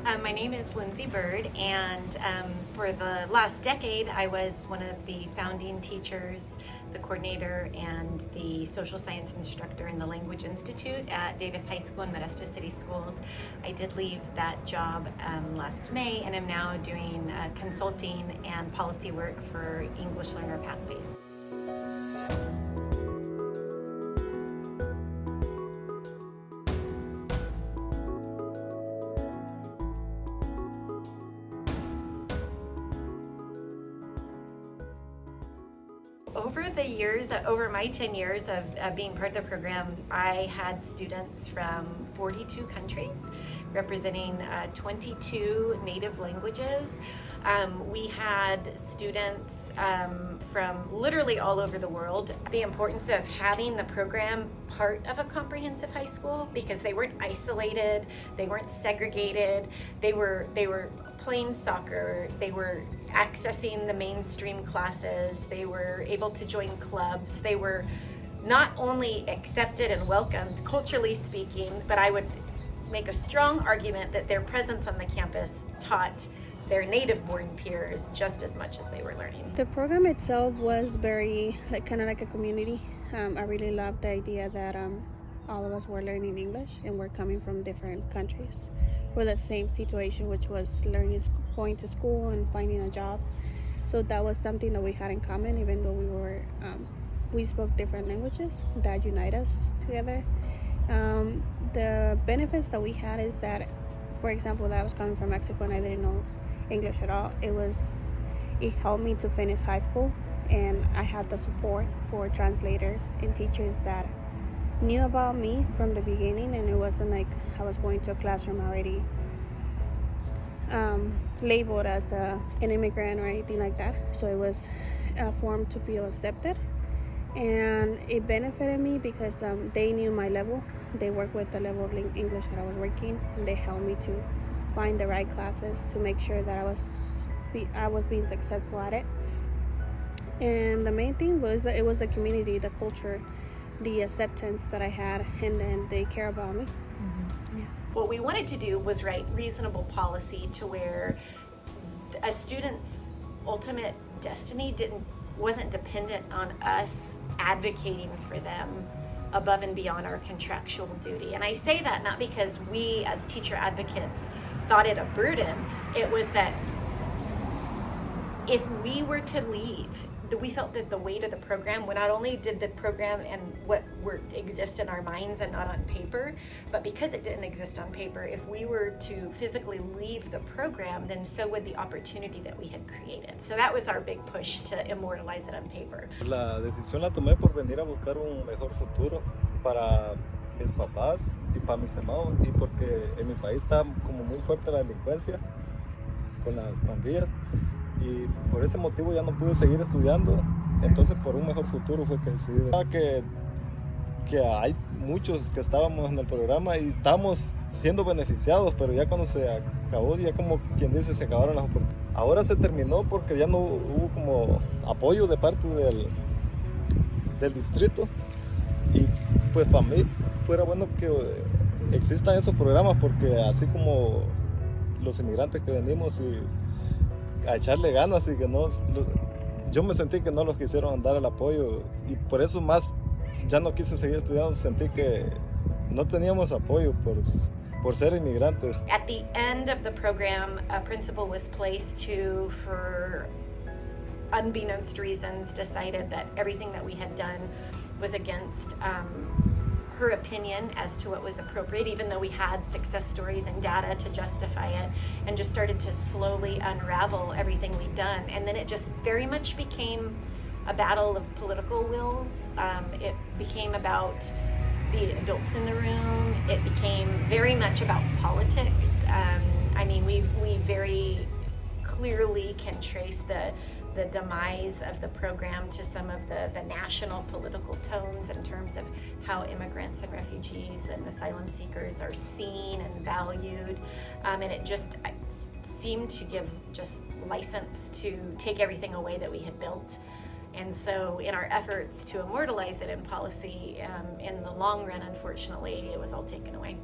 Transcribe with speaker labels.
Speaker 1: My name is Lindsay Bird, and for the last decade, I was one of the founding teachers, the coordinator, and the social science instructor in the Language Institute at Davis High School and Modesto City Schools. I did leave that job last May, and am now doing consulting and policy work for English Learner Pathways. Over the years, over my 10 years of being part of the program, I had students from 42 countries representing 22 native languages. We had students from literally all over the world. The importance of having the program part of a comprehensive high school, because they weren't isolated, they weren't segregated, they were playing soccer, they were accessing the mainstream classes, they were able to join clubs, they were not only accepted and welcomed culturally speaking, but I would make a strong argument that their presence on the campus taught their native born peers just as much as they were learning.
Speaker 2: The program itself was very kind of like a community. I really loved the idea that all of us were learning English and we're coming from different countries for the same situation, which was going to school and finding a job. So that was something that we had in common, even though we spoke different languages that unite us together. The benefits that we had is that, for example, that I was coming from Mexico and I didn't know English at all. It helped me to finish high school, and I had the support for translators and teachers that knew about me from the beginning, and it wasn't like I was going to a classroom already labeled as an immigrant or anything like that. So it was a form to feel accepted, and it benefited me because they knew my level. They worked with the level of English that I was working, and they helped me to find the right classes to make sure that I was being successful at it. And the main thing was that it was the community, the culture, the acceptance that I had, and then they care about me.
Speaker 1: Mm-hmm. Yeah. What we wanted to do was write reasonable policy to where a student's ultimate destiny wasn't dependent on us advocating for them above and beyond our contractual duty. And I say that not because we as teacher advocates thought it a burden. It was that if we were to leave, we felt that the weight of the program, not only did the program and what exist in our minds and not on paper, but because it didn't exist on paper, if we were to physically leave the program, then so would the opportunity that we had created. So that was our big push to immortalize it on paper.
Speaker 3: La decisión la tomé por venir a buscar un mejor futuro para mis papás y para mis hermanos, y porque en mi país está como muy fuerte la delincuencia con las pandillas. Y por ese motivo ya no pude seguir estudiando, entonces por un mejor futuro fue que decidí. Que hay muchos que estábamos en el programa y estamos siendo beneficiados, pero ya cuando se acabó, ya como quien dice, se acabaron las oportunidades. Ahora se terminó porque ya no hubo como apoyo de parte del distrito, y pues para mí fuera bueno que existan esos programas, porque así como los inmigrantes que venimos y a echarle ganas, y que yo me sentí que no los quisieron dar el apoyo, y por eso más ya no quise seguir estudiando. Sentí que no teníamos apoyo por ser inmigrantes.
Speaker 1: At the end of the program, a principal was placed who, for unbeknownst reasons, decided that everything that we had done was against her opinion as to what was appropriate, even though we had success stories and data to justify it, and just started to slowly unravel everything we'd done. And then it just very much became a battle of political wills. It became about the adults in the room. It became very much about politics. I mean, we very clearly can trace the demise of the program to some of the national political tones in terms of how immigrants and refugees and asylum seekers are seen and valued. And it just seemed to give just license to take everything away that we had built. And so in our efforts to immortalize it in policy, in the long run, unfortunately, it was all taken away.